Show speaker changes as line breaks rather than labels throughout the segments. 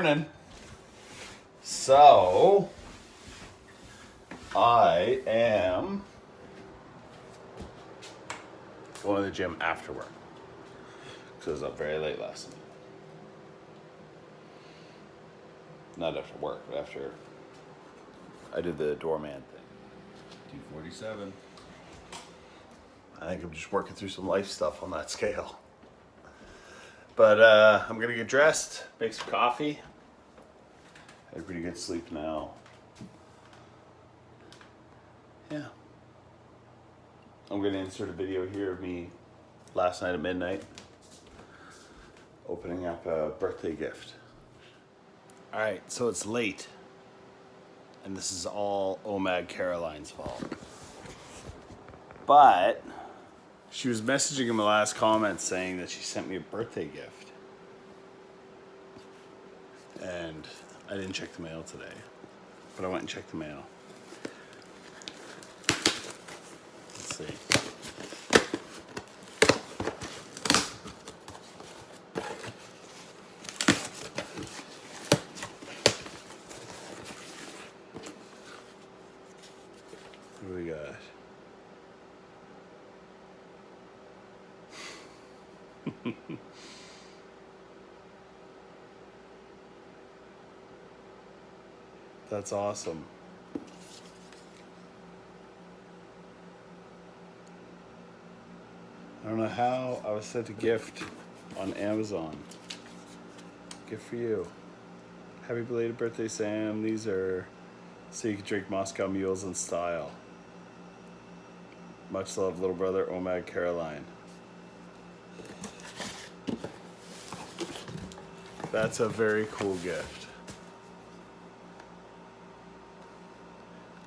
morning. So, I am going to the gym after work because I was up very late last night. Not after work, but after I did the doorman thing. 247. I think I'm just working through some life stuff on that scale. But I'm going to get dressed, make some coffee. Had a pretty good sleep now. Yeah. I'm going to insert a video here of me last night at midnight opening up a birthday gift. Alright, so it's late. And this is all OMAG Caroline's fault. But she was messaging in the last comment saying that she sent me a birthday gift. And I didn't check the mail today. But I went and checked the mail. Let's see. What do we got? That's awesome. I don't know how I was sent a gift on Amazon. Gift for you. Happy belated birthday, Sam. These are so you can drink Moscow Mules in style. Much love, little brother, OMAG Caroline. That's a very cool gift.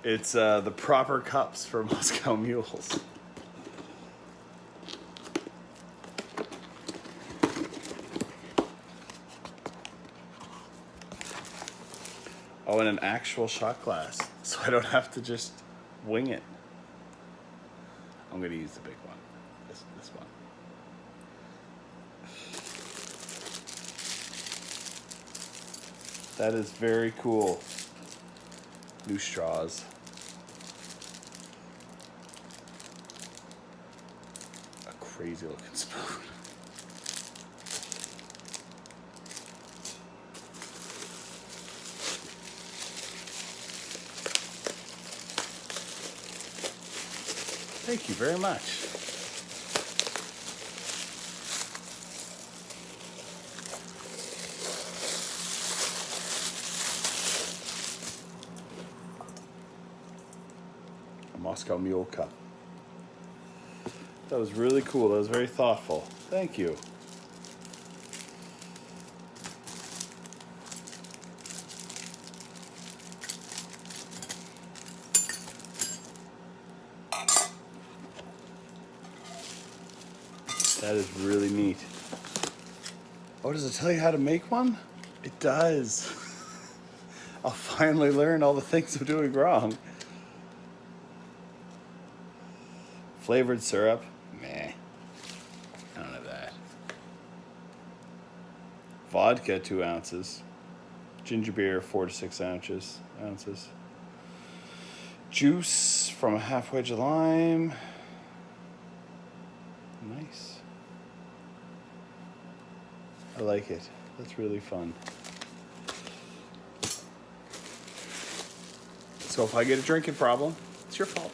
It's the proper cups for Moscow Mules. Oh, and an actual shot glass, so I don't have to just wing it. I'm gonna use the big one, this one. That is very cool. New straws. A crazy looking spoon. Thank you very much. A Moscow Mule cup. That was really cool. That was very thoughtful. Thank you. That is really neat. Oh, does it tell you how to make one? It does. I'll finally learn all the things I'm doing wrong. Flavored syrup? Meh. I don't have that. Vodka, 2 ounces. Ginger beer, 4 to 6 ounces. Juice from a half wedge of lime. Nice. I like it. That's really fun. So if I get a drinking problem, it's your fault.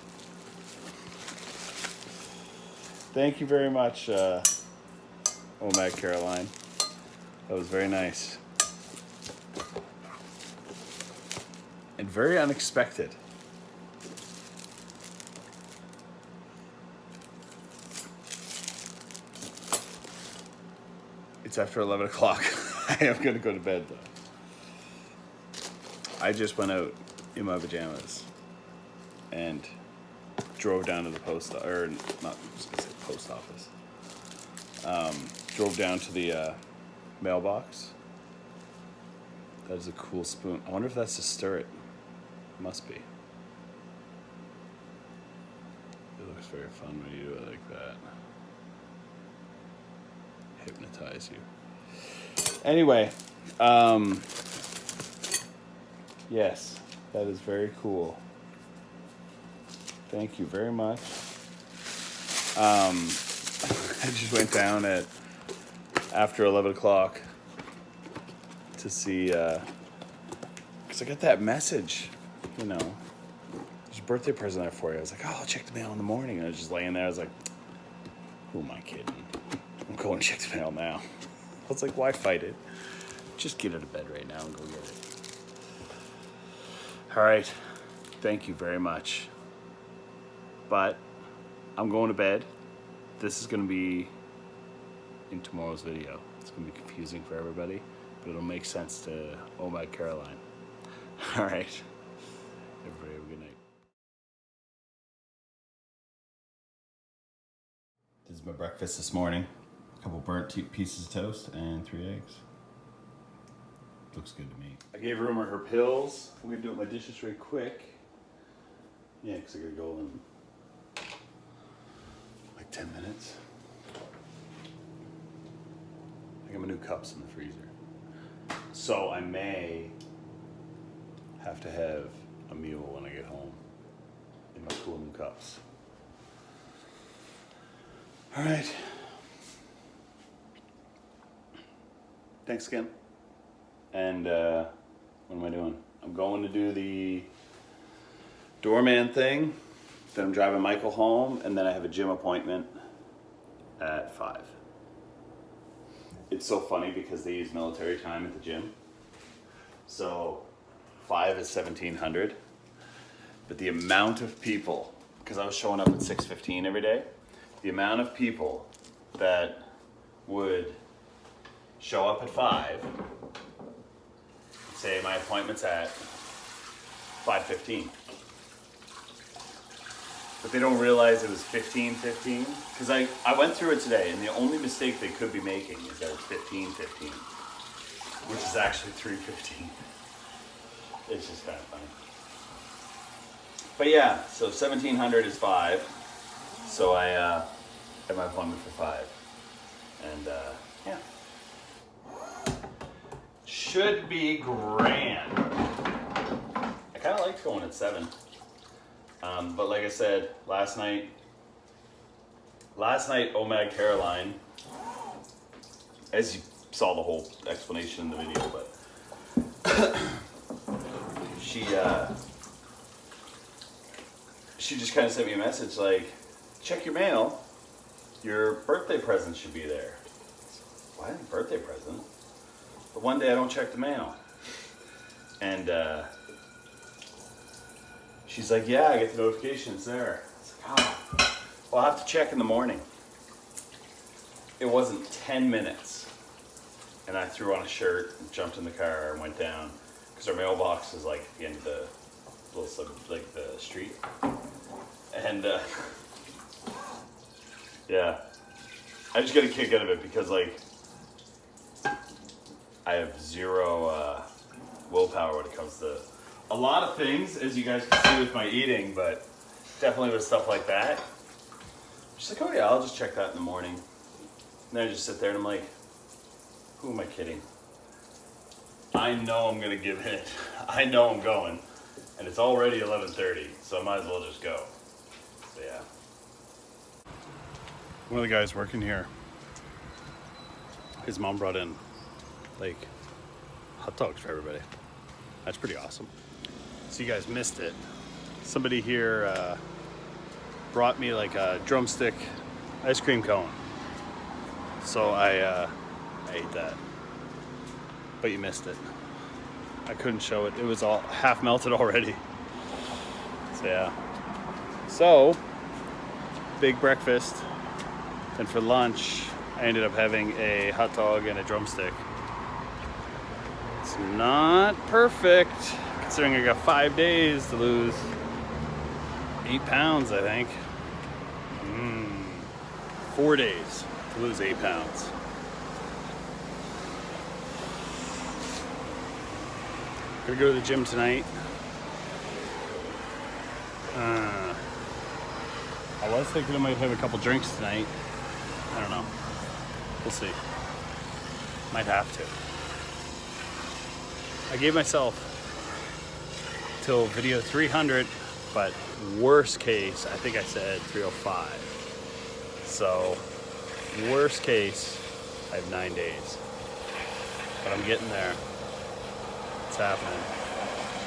Thank you very much, OMAG Caroline. That was very nice. And very unexpected. It's after 11 o'clock. I am going to go to bed, though. I just went out in my pajamas and drove down to the post office, or not, I was going to say post office. Drove down to the mailbox. That is a cool spoon. I wonder if that's to stir it. Must be. It looks very fun when you do it like that. Hypnotize you. Anyway, Yes, that is very cool. Thank you very much. I just went down at after 11 o'clock to see, because I got that message, you know, there's a birthday present there for you. I was like, oh, I'll check the mail in the morning. And I was just laying there. I was like, who am I kidding? I'm going to check the mail now. I was like, why fight it? Just get out of bed right now and go get it. All right. Thank you very much. But I'm going to bed. This is going to be in tomorrow's video. It's going to be confusing for everybody, but it'll make sense to Oh My Caroline. All right. Everybody have a good night. This is my breakfast this morning. A couple burnt pieces of toast and 3 eggs. Looks good to me. I gave Rumor her pills. I'm gonna do my dishes really quick. Yeah, because I gotta go in like 10 minutes. I got my new cups in the freezer. So I may have to have a meal when I get home in my cool new cups. All right. Thanks again. And what am I doing? I'm going to do the doorman thing. Then I'm driving Michael home, and then I have a gym appointment at 5. It's so funny because they use military time at the gym. So 5 is 1700. But the amount of people, because I was showing up at 6:15 every day, the amount of people that would show up at 5, say my appointment's at 5:15. But they don't realize it was 15:15. Because I went through it today, and the only mistake they could be making is that it's 15:15, which is actually 3:15. It's just kind of funny. But yeah, so 1700 is 5. So I have my appointment for 5. And yeah. Should be grand. I kind of liked going at 7. But like I said, last night, Oh My Caroline, as you saw the whole explanation in the video, but she just kind of sent me a message like, check your mail, your birthday present should be there. Why a birthday present? But one day I don't check the mail. And she's like, yeah, I get the notification, it's there. I was like, oh, well, I'll have to check in the morning. It wasn't 10 minutes. And I threw on a shirt, jumped in the car, and went down. Because our mailbox is like at the end of the little like the street. And yeah, I just get a kick out of it because like I have zero willpower when it comes to a lot of things, as you guys can see with my eating, but definitely with stuff like that. She's like, oh yeah, I'll just check that in the morning. And then I just sit there and I'm like, who am I kidding? I know I'm gonna give in. I know I'm going. And it's already 11:30, so I might as well just go. So yeah. One of the guys working here, his mom brought in like hot dogs for everybody. That's pretty awesome. So you guys missed it. Somebody here brought me like a drumstick ice cream cone. So I ate that. But you missed it. I couldn't show it. It was all half melted already. So yeah. So, big breakfast. And for lunch, I ended up having a hot dog and a drumstick. It's not perfect, considering I got 5 days to lose 8 pounds, I think. 4 days to lose 8 pounds. Gonna go to the gym tonight. I was thinking I might have a couple drinks tonight. I don't know. We'll see. Might have to. I gave myself till video 300, but worst case, I think I said 305. So worst case, I have 9 days, but I'm getting there. It's happening.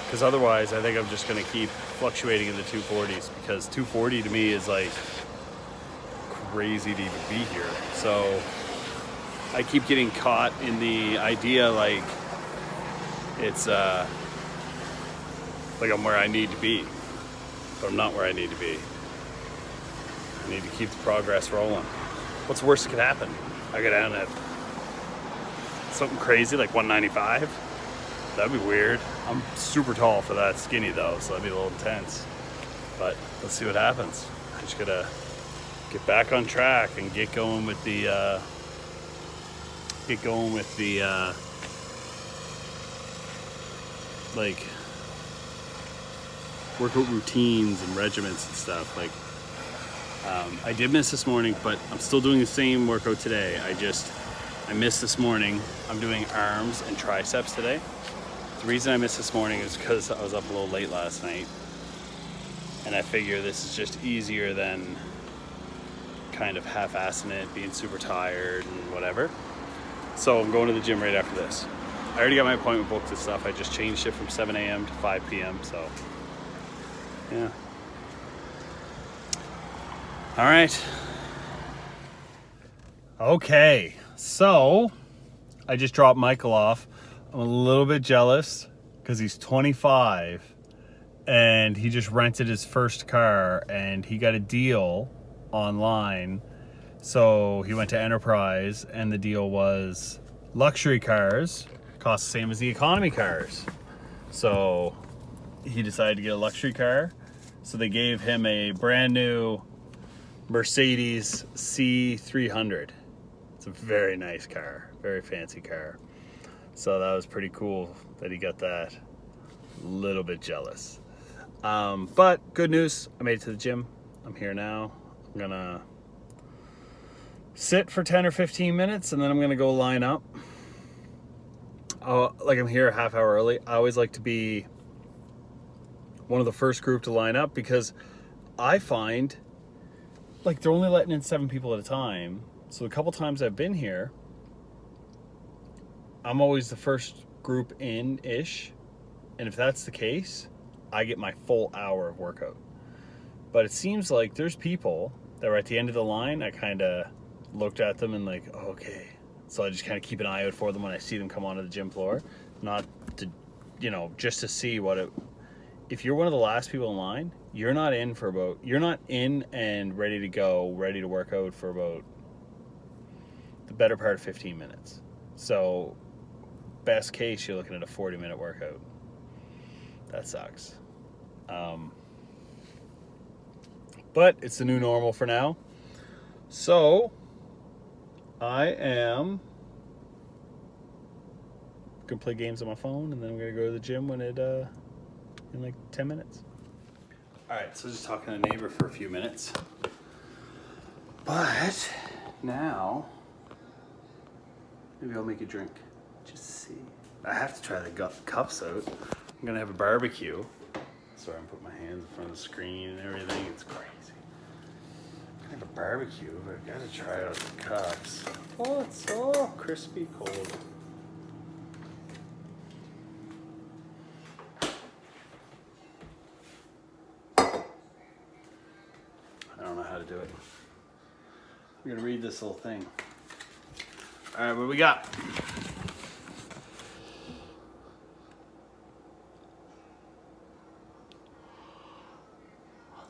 Because otherwise, I think I'm just going to keep fluctuating in the 240s, because 240 to me is like crazy to even be here. So I keep getting caught in the idea like it's like I'm where I need to be, but I'm not where I need to be. I need to keep the progress rolling. What's the worst that could happen? I go down at something crazy like 195. That'd be weird. I'm super tall for that skinny though, so that'd be a little intense. But let's see what happens. I just gotta get back on track and get going with the like workout routines and regiments and stuff. Like I did miss this morning, but I'm still doing the same workout today. I missed this morning. I'm doing arms and triceps today. The reason I missed this morning is because I was up a little late last night, and I figure this is just easier than kind of half-assing it, being super tired and whatever. So I'm going to the gym right after this. I already got my appointment booked and stuff. I just changed it from 7 a.m. to 5 p.m. So yeah. All right. Okay, so I just dropped Michael off. I'm a little bit jealous because he's 25 and he just rented his first car and he got a deal online. So he went to Enterprise and the deal was luxury cars cost the same as the economy cars. So he decided to get a luxury car. So they gave him a brand new Mercedes C300. It's a very nice car, very fancy car. So that was pretty cool that he got that. A little bit jealous. But good news, I made it to the gym. I'm here now. I'm gonna sit for 10 or 15 minutes and then I'm gonna go line up. Like I'm here a half hour early. I always like to be one of the first group to line up because I find like they're only letting in 7 people at a time. So a couple times I've been here, I'm always the first group in-ish. And if that's the case, I get my full hour of workout. But it seems like there's people that are at the end of the line. I kind of looked at them and like, oh, okay. So I just kind of keep an eye out for them when I see them come onto the gym floor. Not to, just to see what it... If you're one of the last people in line, you're not in and ready to go, ready to work out for about the better part of 15 minutes. So best case, you're looking at a 40-minute workout. That sucks. But it's the new normal for now. So I am gonna play games on my phone and then I'm gonna go to the gym when in like 10 minutes. All right, so just talking to a neighbor for a few minutes. But now, maybe I'll make a drink. Just see. I have to try the cups out. I'm gonna have a barbecue. Sorry, I'm putting my hands in front of the screen and everything. It's crazy. I'm gonna have a barbecue, but I've gotta try out the cups. Oh, it's so crispy cold. I don't know how to do it. I'm gonna read this little thing. All right, what do we got?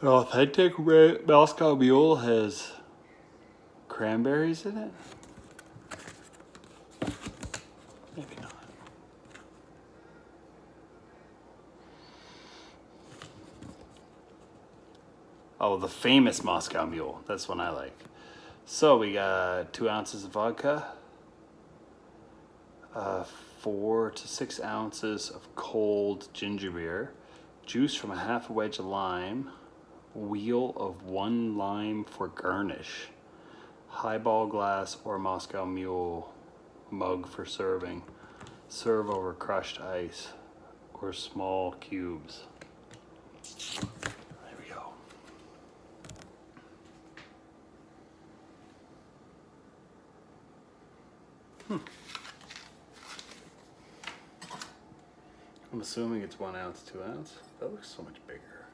An authentic Moscow Mule has cranberries in it? Maybe not. Oh, the famous Moscow Mule. That's one I like. So we got 2 ounces of vodka, 4 to 6 ounces of cold ginger beer, juice from a half a wedge of lime, wheel of 1 lime for garnish, highball glass or Moscow Mule mug for serving. Serve over crushed ice or small cubes. There we go. I'm assuming it's 1 ounce, 2 ounce. That looks so much bigger.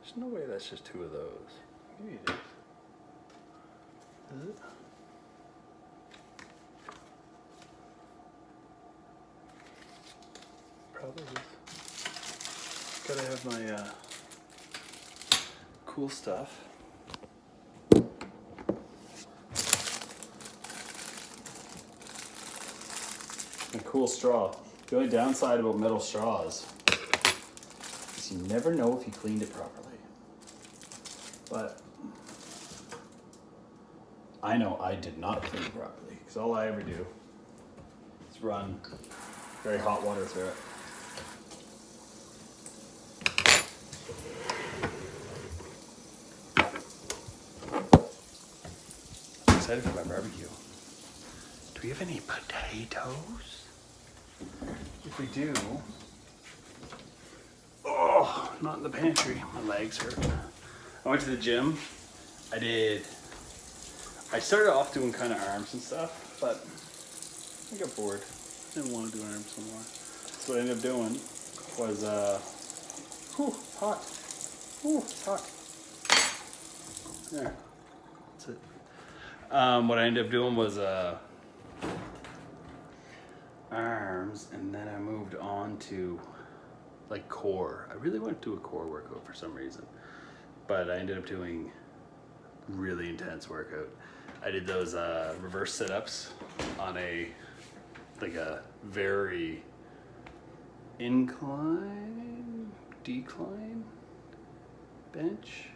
There's no way that's just 2 of those. Maybe it is. Is it? Probably is. Gotta have my cool stuff. A cool straw. The only downside about metal straws is you never know if you cleaned it properly. But I know I did not clean it properly because all I ever do is run very hot water through it. I'm excited for my barbecue. Do we have any potatoes? If we do, oh, not in the pantry. My legs hurt. I went to the gym. I started off doing kind of arms and stuff, but I got bored. Didn't want to do arms anymore. So what I ended up doing was, hot. It's hot. There. That's it. What I ended up doing was, arms, and then I moved on to like core. I really went to a core workout for some reason, but I ended up doing really intense workout. I did those reverse sit-ups on a very decline bench.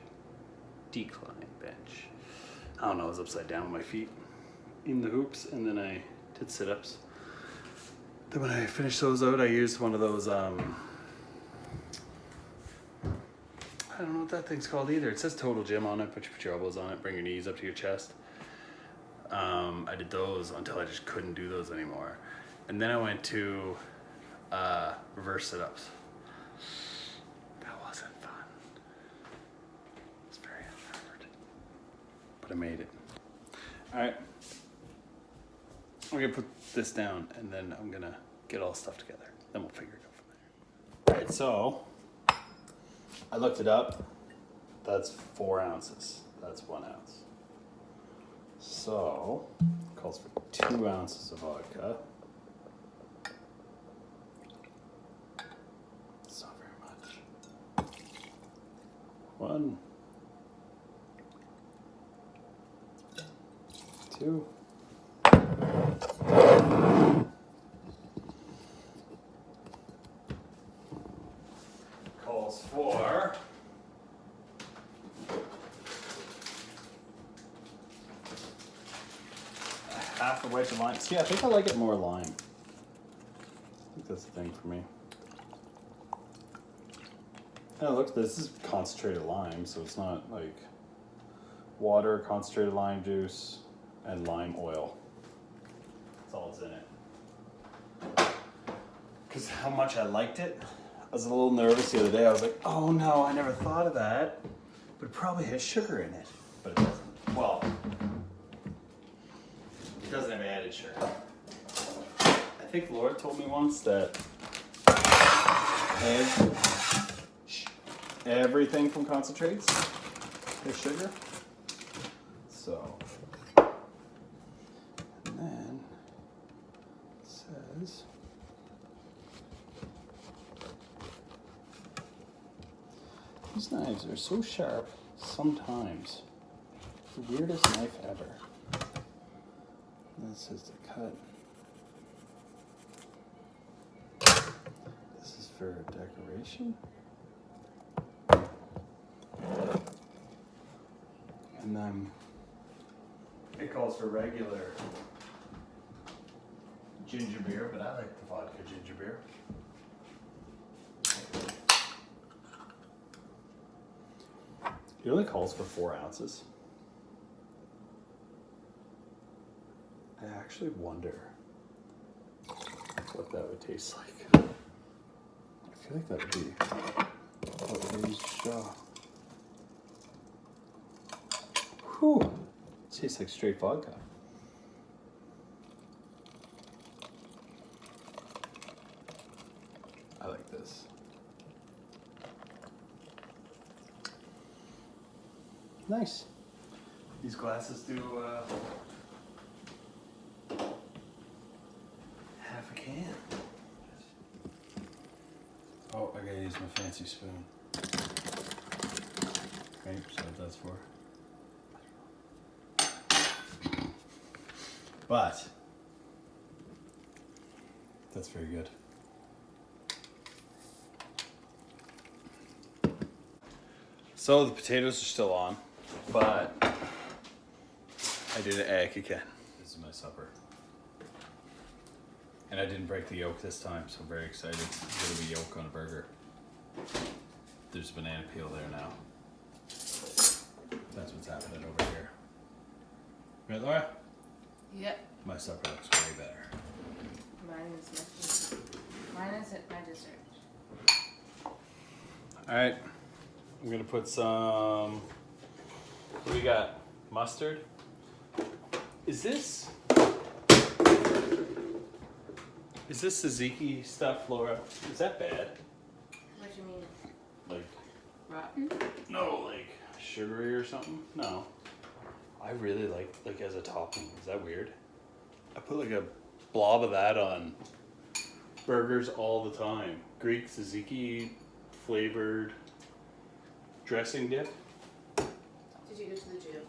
I don't know, I was upside down with my feet in the hoops, and then I did sit-ups. Then when I finished those out, I used one of those, I don't know what that thing's called either. It says Total Gym on it, but you put your elbows on it, bring your knees up to your chest. I did those until I just couldn't do those anymore. And then I went to reverse sit-ups. That wasn't fun. It's very hard. But I made it. Alright. I'm gonna put this down and then I'm gonna get all the stuff together. Then we'll figure it out from there. Alright, so I looked it up. That's 4 ounces. That's 1 ounce. So it calls for 2 ounces of vodka. It's not very much. 1, 2. Calls for half a wedge of lime. See, I think I like it more lime. I think that's the thing for me. And look, this is concentrated lime, so it's not like water, concentrated lime juice, and lime oil. That's all that's in it. Because how much I liked it, I was a little nervous the other day. I was like, oh no, I never thought of that. But it probably has sugar in it. But it doesn't. Well, it doesn't have added sugar. I think Laura told me once that everything from concentrates is sugar. So, and then it says, these knives are so sharp sometimes. The weirdest knife ever. And it says to cut. This is for decoration. And then it calls for regular ginger beer, but I like the vodka ginger beer. It only calls for 4 ounces. I actually wonder what that would taste like. I feel like that would be Please, whew. Tastes like straight vodka. I like this. Nice. These glasses do half a can. Oh, I gotta use my fancy spoon. Right, so that's for. But that's very good. So the potatoes are still on, but I did an egg again. This is my supper. And I didn't break the yolk this time, so I'm very excited. There's gonna be yolk on a burger. There's banana peel there now. That's what's happening over here. Right, Laura?
Yep.
My supper looks way better.
Mine is messy. Mine is my dessert.
Alright. I'm gonna put some. What do we got? Mustard? Is this tzatziki stuff, Laura? Is that bad?
What do you mean?
Like,
Rotten?
no, like sugary or something? No. I really like as a topping. Is that weird? I put like a blob of that on burgers all the time. Greek tzatziki flavored dressing dip.
Did you go to the gym?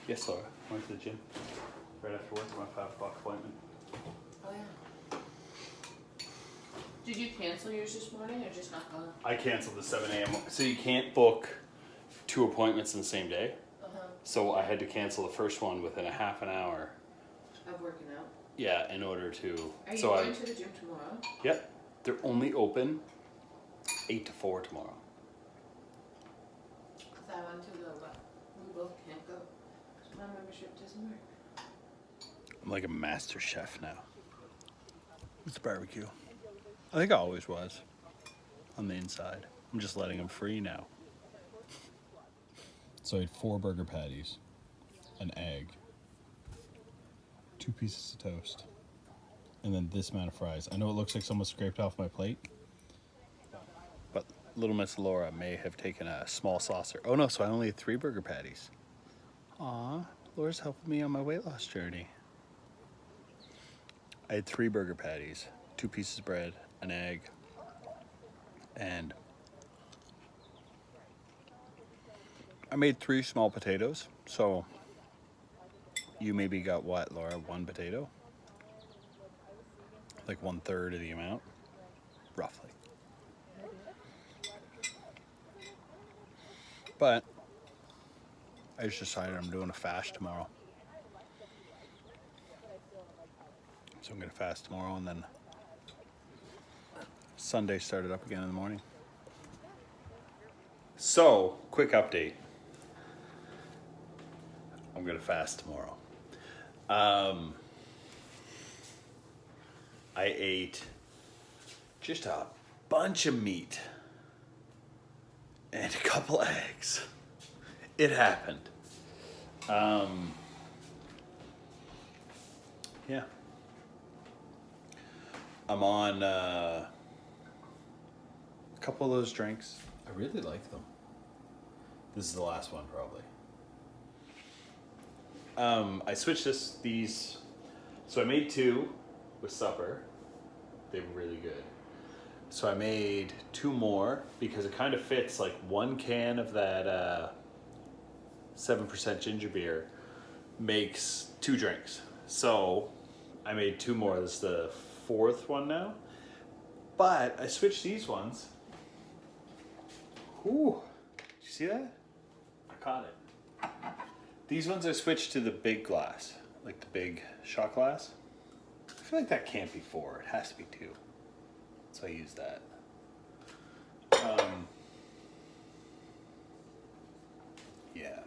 Yes, Laura. I went to the gym right after work. My 5 o'clock appointment.
Oh yeah. Did you cancel yours this morning or just not go?
I canceled the 7 a.m. So you can't book 2 appointments in the same day. So I had to cancel the first one within a half an hour.
Of working out.
Yeah, in order to.
Are you going to the gym tomorrow?
Yep. They're only open 8 to 4 tomorrow.
Because I want to go, but we both can't go. So my membership doesn't work.
I'm like a master chef now. It's barbecue. I think I always was. On the inside. I'm just letting them free now. So I had 4 burger patties, an egg, 2 pieces of toast, and then this amount of fries. I know it looks like someone scraped off my plate, but little Miss Laura may have taken a small saucer. Oh no, so I only had 3 burger patties. Aw, Laura's helping me on my weight loss journey. I had 3 burger patties, 2 pieces of bread, an egg, and I made 3 small potatoes, so you maybe got what, Laura? 1 potato? Like 1/3 of the amount, roughly. But I just decided I'm doing a fast tomorrow. So I'm gonna fast tomorrow and then Sunday start it up again in the morning. So, quick update. I'm gonna fast tomorrow. I ate just a bunch of meat and a couple eggs. It happened. Yeah. I'm on a couple of those drinks. I really like them. This is the last one, probably. I switched these. So I made 2 with supper. They were really good. So I made 2 more because it kind of fits like 1 can of that 7% ginger beer makes 2 drinks. So I made 2 more. This is the 4th one now. But I switched these ones. Ooh, did you see that? I caught it. These ones I switched to the big glass, like the big shot glass. I feel like that can't be 4, it has to be 2. So I use that. Yeah.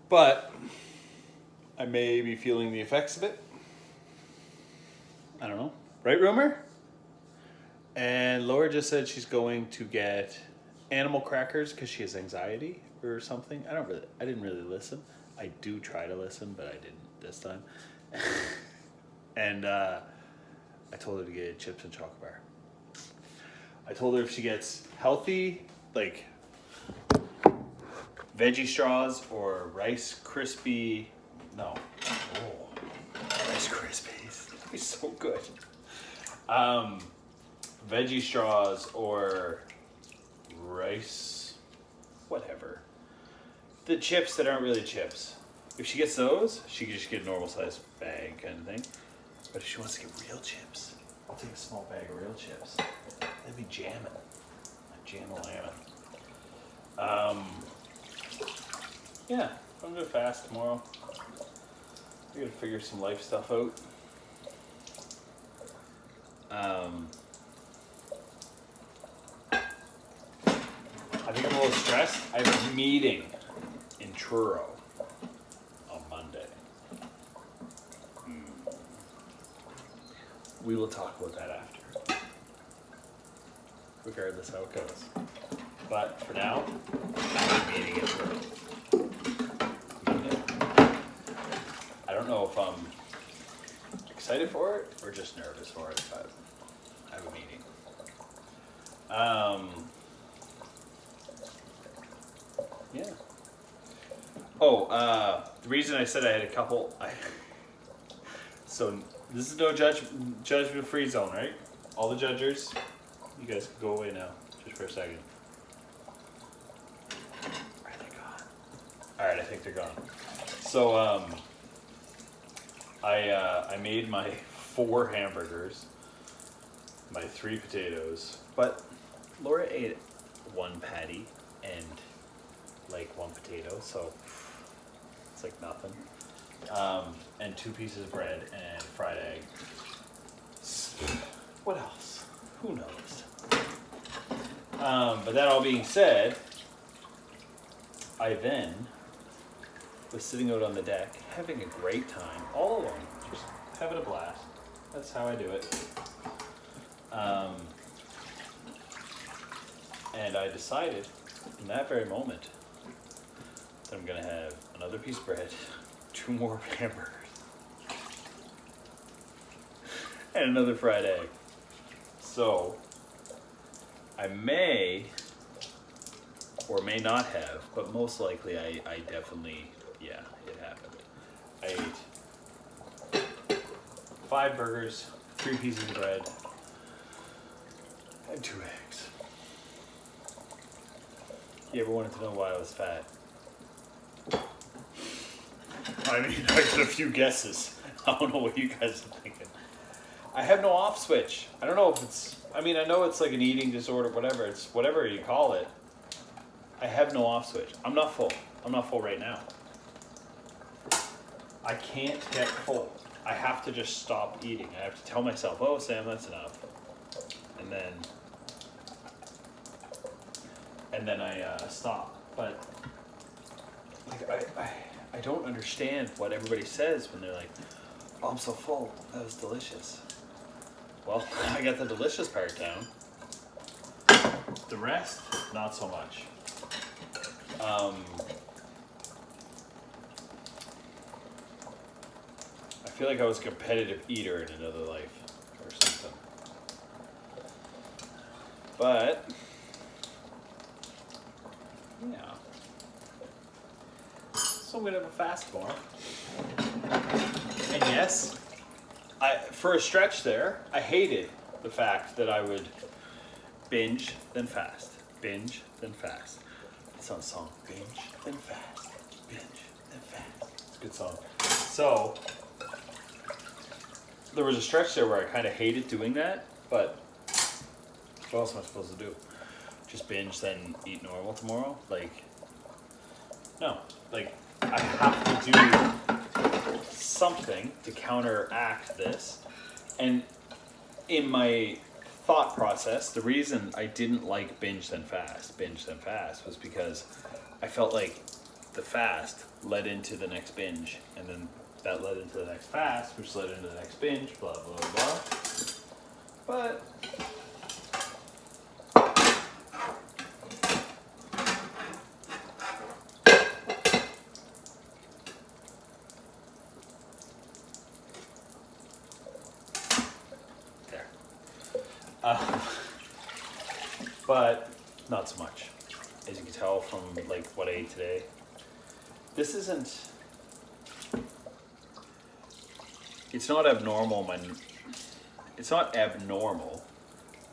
But I may be feeling the effects of it. I don't know. Right, Rumor? And Laura just said she's going to get animal crackers because she has anxiety or something. I didn't really listen. I do try to listen, but I didn't this time. And I told her to get chips and chocolate bar. I told her if she gets healthy, like veggie straws or Rice Krispie. No. Oh, Rice Krispies. That'd be so good. Veggie straws or rice, whatever. The chips that aren't really chips. If she gets those, she can just get a normal size bag kind of thing. But if she wants to get real chips, I'll take a small bag of real chips. That'd be jamming. Jam-a-lammin'. Yeah, I'm gonna fast tomorrow. I gotta figure some life stuff out. I think I'm a little stressed. I have a meeting in Truro on Monday. We will talk about that after, regardless how it goes. But for now, I'm meeting in Truro. I don't know if I'm excited for it or just nervous for it, but I have a meeting. Yeah. Oh, the reason I said I had a couple, so this is no judgment-free zone, right? All the judgers, you guys can go away now, just for a second. Are they gone? All right, I think they're gone. So, I made my 4 hamburgers, my 3 potatoes, but Laura ate 1 patty and like 1 potato, so it's like nothing. And 2 pieces of bread and fried egg. What else? Who knows? But that all being said, I then was sitting out on the deck, having a great time, all alone, just having a blast. That's how I do it. And I decided in that very moment that I'm gonna have another piece of bread, 2 more hamburgers, and another fried egg. So I may or may not have, but most likely I definitely, yeah, it happened. I ate 5 burgers, 3 pieces of bread, and 2 eggs. You ever wanted to know why I was fat? I mean, I got a few guesses. I don't know what you guys are thinking. I have no off switch. I don't know if it's, I mean, I know it's like an eating disorder, whatever. It's whatever you call it. I have no off switch. I'm not full. I'm not full right now. I can't get full. I have to just stop eating. I have to tell myself, oh, Sam, that's enough. And then I stop. But like, I don't understand what everybody says when they're like, oh, I'm so full. That was delicious. Well, I got the delicious part down. The rest, not so much. I feel like I was a competitive eater in another life or something. But, yeah. So I'm gonna have a fast tomorrow. And yes, for a stretch there, I hated the fact that I would binge, then fast. Binge, then fast. It's on a song. Binge, then fast. Binge, then fast. It's a good song. So, there was a stretch there where I kind of hated doing that, but what else am I supposed to do? Just binge, then eat normal tomorrow? Like, no. Like, I have to do something to counteract this. And in my thought process, the reason I didn't like binge then fast was because I felt like the fast led into the next binge, and then that led into the next fast, which led into the next binge, blah, blah, blah. But
But not so much, as you can tell from like what I ate today. This isn't. It's not abnormal. It's not abnormal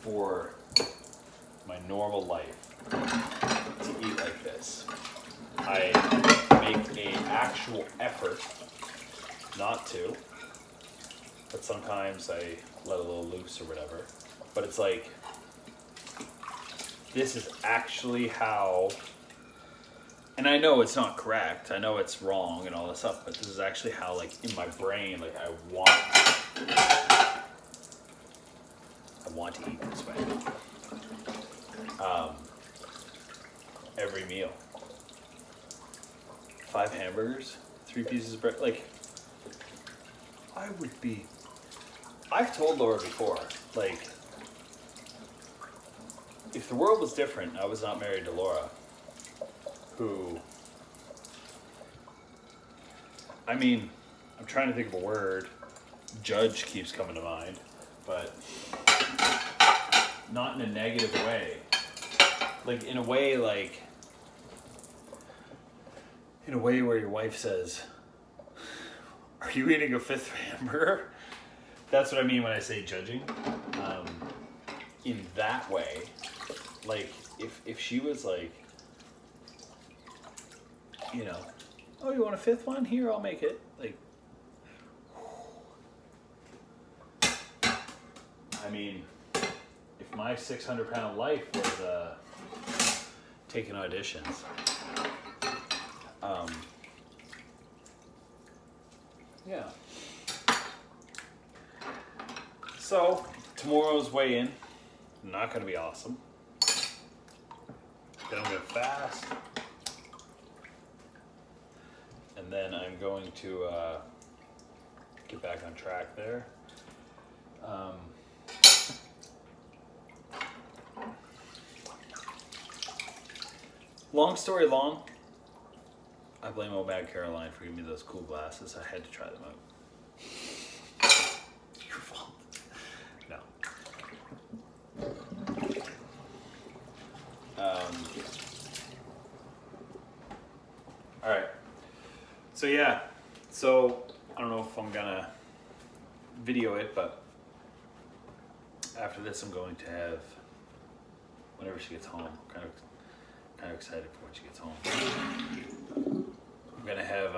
for my normal life to eat like this. I make an actual effort not to, but sometimes I let a little loose or whatever. But it's like, this is actually how, and I know it's not correct, I know it's wrong and all this stuff, but this is actually how, like, in my brain, like, I want to eat this way. Every meal. 5 hamburgers, 3 pieces of bread, like, I've told Laura before, like, if the world was different, I was not married to Laura, who, I mean, I'm trying to think of a word, judge keeps coming to mind, but not in a negative way. Like, in a way where your wife says, "Are you eating a 5th hamburger?" That's what I mean when I say judging. In that way, like, if she was like, you know, "Oh, you want a 5th one? Here, I'll make it." Like, I mean, if my 600-pound life was taking auditions, yeah. So tomorrow's weigh-in, not going to be awesome. Then I'm going to fast, and then I'm going to get back on track there. Long story long, I blame old Bad Caroline for giving me those cool glasses. I had to try them out. Your fault. No. All right. So yeah. So I don't know if I'm gonna video it, but after this, I'm going to have, whenever she gets home, kind of excited for when she gets home. I'm gonna have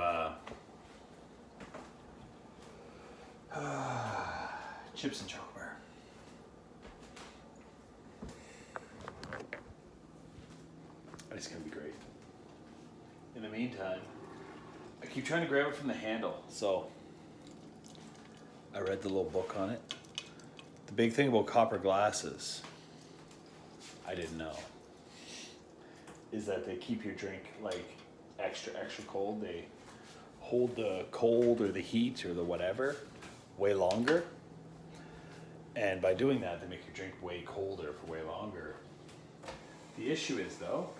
chips and chocolate bar. It's gonna be great. In the meantime, I keep trying to grab it from the handle, so I read the little book on it. The big thing about copper glasses, I didn't know, is that they keep your drink like extra cold. They hold the cold or the heat or the whatever way longer. And by doing that, they make your drink way colder for way longer. The issue is, though,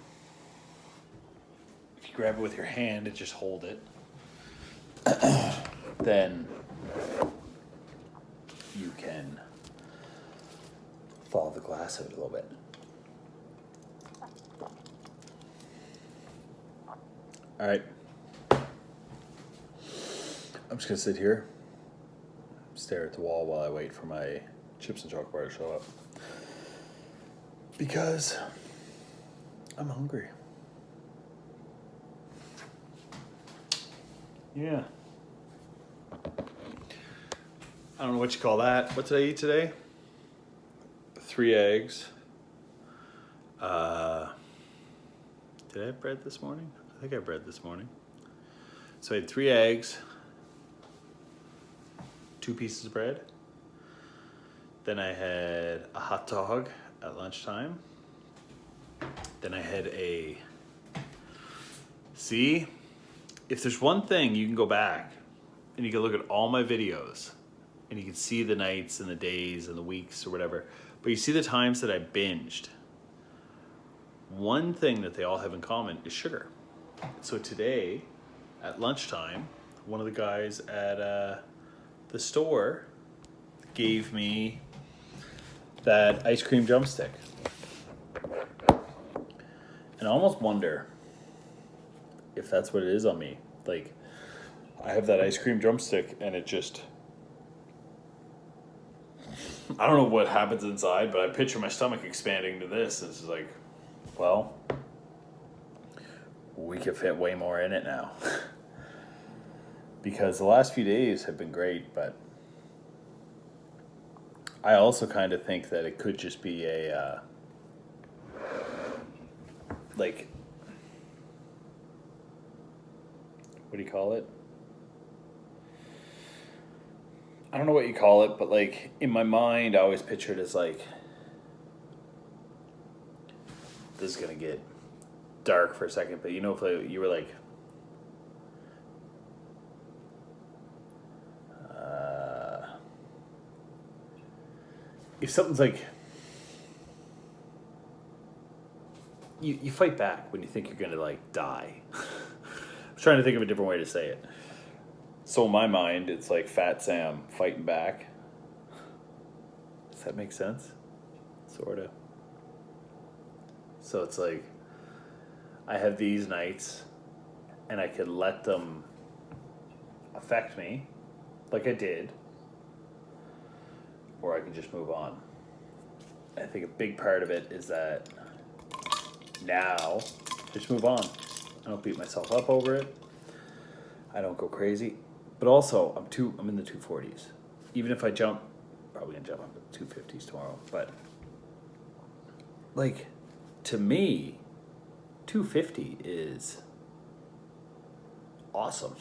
if you grab it with your hand and just hold it, then you can thaw the glass out a little bit. All right. I'm just gonna sit here, stare at the wall while I wait for my chips and chocolate bar to show up. Because I'm hungry. Yeah. I don't know what you call that. What did I eat today? 3 eggs. Did I have bread this morning? I think I had bread this morning. So I had 3 eggs, 2 pieces of bread. Then I had a hot dog at lunchtime. Then I had see, if there's one thing you can go back and you can look at all my videos and you can see the nights and the days and the weeks or whatever, but you see the times that I binged, one thing that they all have in common is sugar. So today at lunchtime, one of the guys at the store gave me that ice cream drumstick. And I almost wonder if that's what it is on me. Like, I have that ice cream drumstick and it just... I don't know what happens inside, but I picture my stomach expanding to this. And it's like, well, we could fit way more in it now. Because the last few days have been great, but I also kind of think that it could just be a, like, what do you call it? I don't know what you call it, but like in my mind, I always picture it as like, this is gonna get dark for a second, but you know, if like, you were like, if something's like, you fight back when you think you're gonna like die. I'm trying to think of a different way to say it. So in my mind, it's like Fat Sam fighting back. Does that make sense? Sorta. So it's like, I have these nights, and I could let them affect me, like I did, or I can just move on. I think a big part of it is that now, just move on. I don't beat myself up over it. I don't go crazy. But also, I'm in the 240s. Even if I jump, probably gonna jump up to 250s tomorrow. But like, to me, 250 is awesome.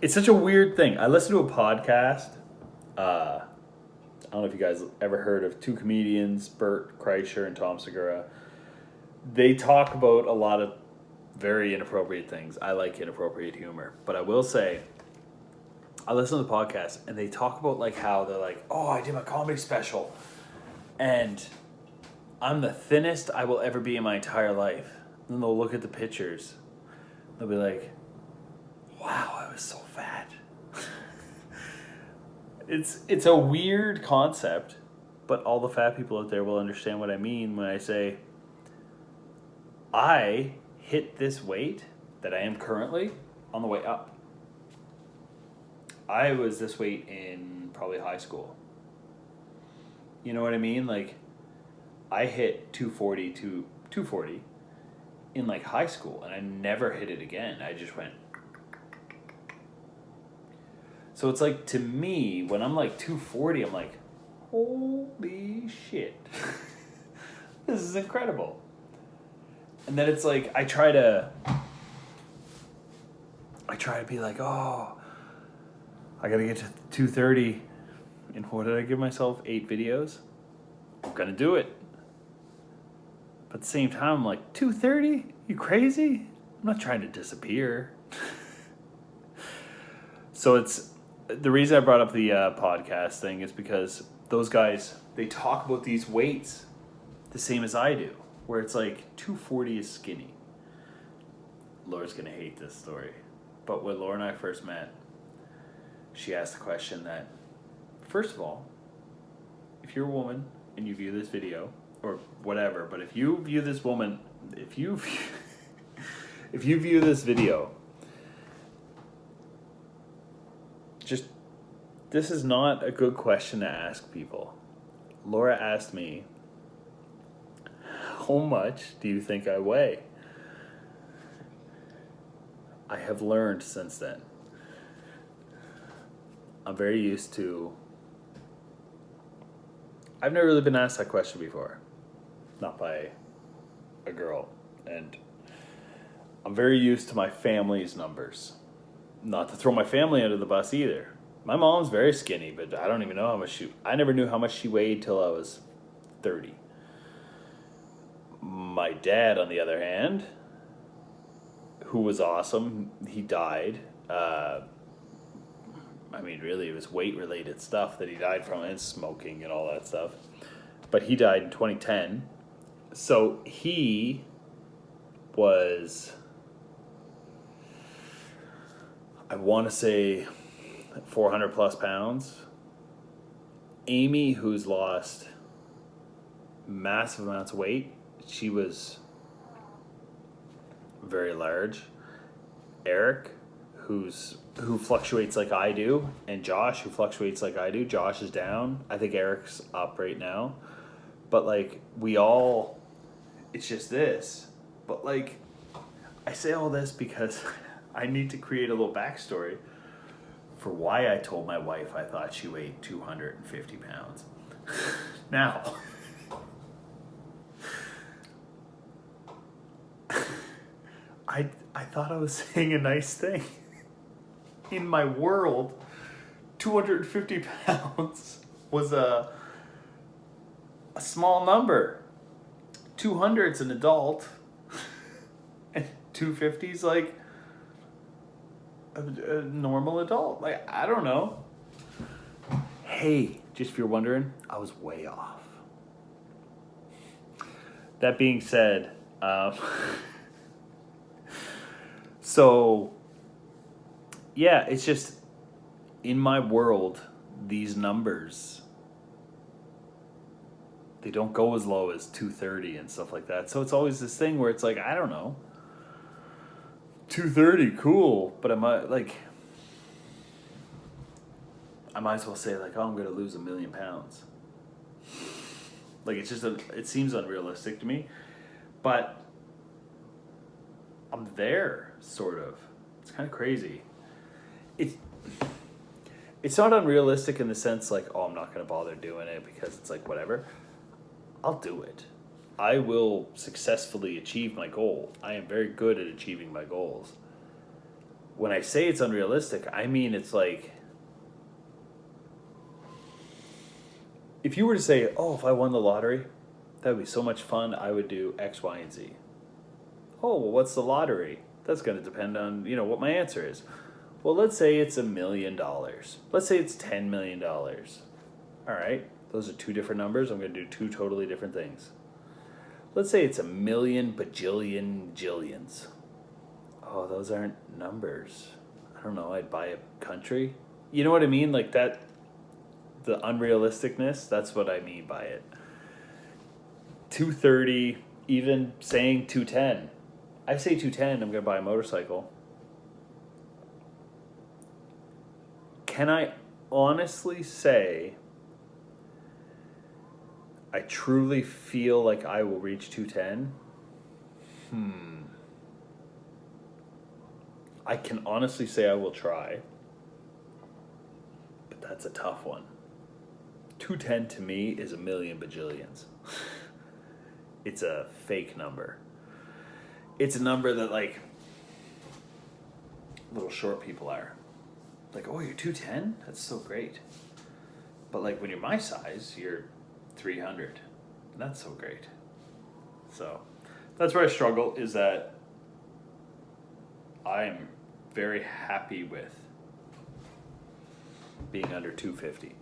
It's such a weird thing. I listen to a podcast. I don't know if you guys ever heard of two comedians, Bert Kreischer and Tom Segura. They talk about a lot of very inappropriate things. I like inappropriate humor. But I will say, I listen to the podcast and they talk about like how they're like, oh, I did my comedy special and I'm the thinnest I will ever be in my entire life. And then they'll look at the pictures. They'll be like, wow, I was so fat. It's a weird concept, but all the fat people out there will understand what I mean when I say I hit this weight that I am currently on the way up. I was this weight in probably high school. You know what I mean? Like, I hit 240 in like high school, and I never hit it again. I just went. So it's like, to me, when I'm like 240, I'm like, holy shit. This is incredible. And then it's like, I try to be like, oh, I gotta get to 230. And what did I give myself? 8 videos? I'm gonna do it. But at the same time, I'm like, 230? You crazy? I'm not trying to disappear. So it's, the reason I brought up the podcast thing is because those guys, they talk about these weights the same as I do. Where it's like 240 is skinny. Laura's gonna hate this story. But when Laura and I first met, she asked the question that, first of all, if you're a woman and you view this video, or whatever, but if you view this woman, if you view this video, just, this is not a good question to ask people. Laura asked me, how much do you think I weigh? I have learned since then. I'm very used to... I've never really been asked that question before. Not by a girl. And I'm very used to my family's numbers. Not to throw my family under the bus either. My mom's very skinny, but I don't even know how much she... I never knew how much she weighed till I was 30. My dad, on the other hand, who was awesome, he died. I mean, really, it was weight-related stuff that he died from, and smoking and all that stuff. But he died in 2010. So he was, I want to say, 400 plus pounds. Amy, who's lost massive amounts of weight, she was very large. Eric, who fluctuates like I do, and Josh, who fluctuates like I do. Josh is down. I think Eric's up right now. But like it's just this. But like, I say all this because I need to create a little backstory for why I told my wife I thought she weighed 250 pounds. Now, I thought I was saying a nice thing. In my world, 250 pounds was a small number. 200's an adult, and 250's like a normal adult. Like, I don't know. Hey, just if you're wondering, I was way off. That being said, so yeah, it's just in my world, these numbers, they don't go as low as 230 and stuff like that. So it's always this thing where it's like, I don't know, 230, cool, but I might as well say like, oh, I'm gonna lose 1 million pounds. Like, it's just it seems unrealistic to me, but I'm there, sort of. It's kind of crazy. It's not unrealistic in the sense like, oh, I'm not going to bother doing it because it's like, whatever. I'll do it. I will successfully achieve my goal. I am very good at achieving my goals. When I say it's unrealistic, I mean it's like, if you were to say, oh, if I won the lottery, that would be so much fun, I would do X, Y, and Z. Oh, well, what's the lottery? That's going to depend on, what my answer is. Well, let's say it's $1 million. Let's say it's $10 million. All right, those are two different numbers. I'm going to do two totally different things. Let's say it's 1 million bajillion jillions. Oh, those aren't numbers. I don't know, I'd buy a country. You know what I mean? Like that, the unrealisticness, that's what I mean by it. 230, even saying 210. I say 210, I'm going to buy a motorcycle. Can I honestly say I truly feel like I will reach 210? I can honestly say I will try, but that's a tough one. 210 to me is 1 million bajillions. It's a fake number. It's a number that like little short people are. Like, oh, you're 210? That's so great. But like when you're my size, you're 300. And that's so great. So that's where I struggle, is that I'm very happy with being under 250.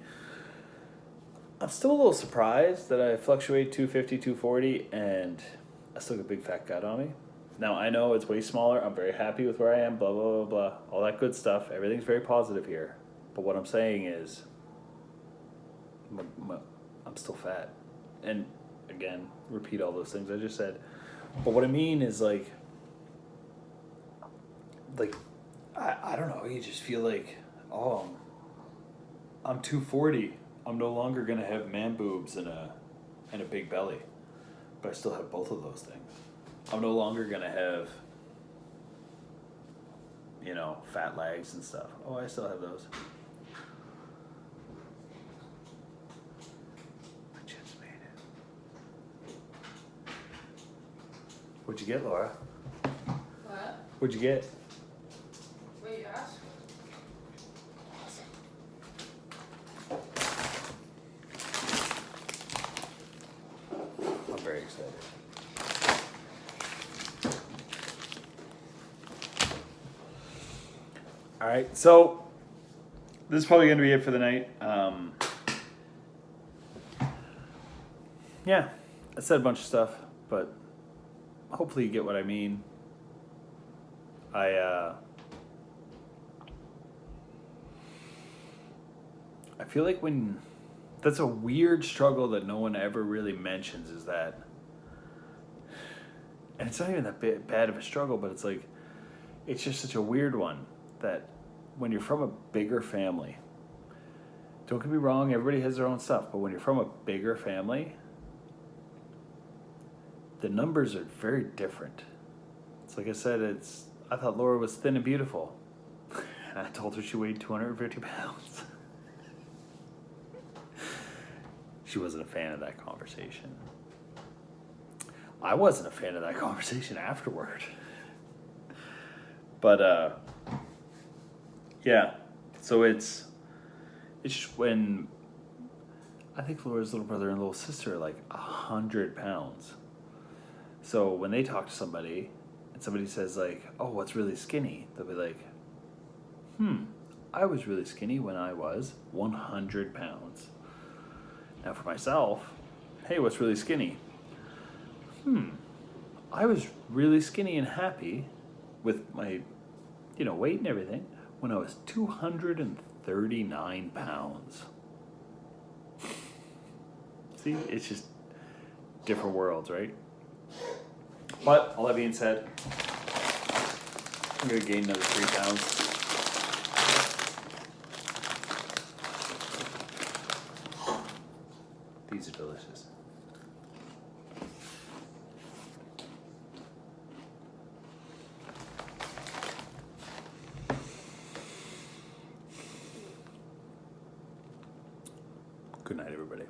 I'm still a little surprised that I fluctuate 250, 240, and I still got a big fat gut on me. Now, I know it's way smaller. I'm very happy with where I am, blah, blah, blah, blah. All that good stuff. Everything's very positive here. But what I'm saying is, I'm still fat. And, again, repeat all those things I just said. But what I mean is, like I don't know. You just feel like, oh, I'm 240. I'm no longer going to have man boobs and a big belly. But I still have both of those things. I'm no longer going to have, fat legs and stuff. Oh, I still have those. I just made it. What'd you get, Laura?
What?
What'd you get?
What you asked?
I'm very excited. All right, so this is probably going to be it for the night. Yeah, I said a bunch of stuff, but hopefully you get what I mean. I feel like when that's a weird struggle that no one ever really mentions, is that, and it's not even that bad of a struggle, but it's like, it's just such a weird one that when you're from a bigger family, don't get me wrong, everybody has their own stuff, but when you're from a bigger family, the numbers are very different. It's like I said, I thought Laura was thin and beautiful, and I told her she weighed 250 pounds. She wasn't a fan of that conversation. I wasn't a fan of that conversation afterward. But yeah, so it's just when I think Laura's little brother and little sister are like 100 pounds. So when they talk to somebody and somebody says like, "Oh, what's really skinny?" They'll be like, I was really skinny when I was 100 pounds. Now for myself, hey, what's really skinny? I was really skinny and happy with my, weight and everything when I was 239 pounds. See, it's just different worlds, right? But all that being said, I'm gonna gain another 3 pounds. These are delicious. Good night, everybody.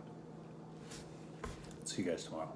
See you guys tomorrow.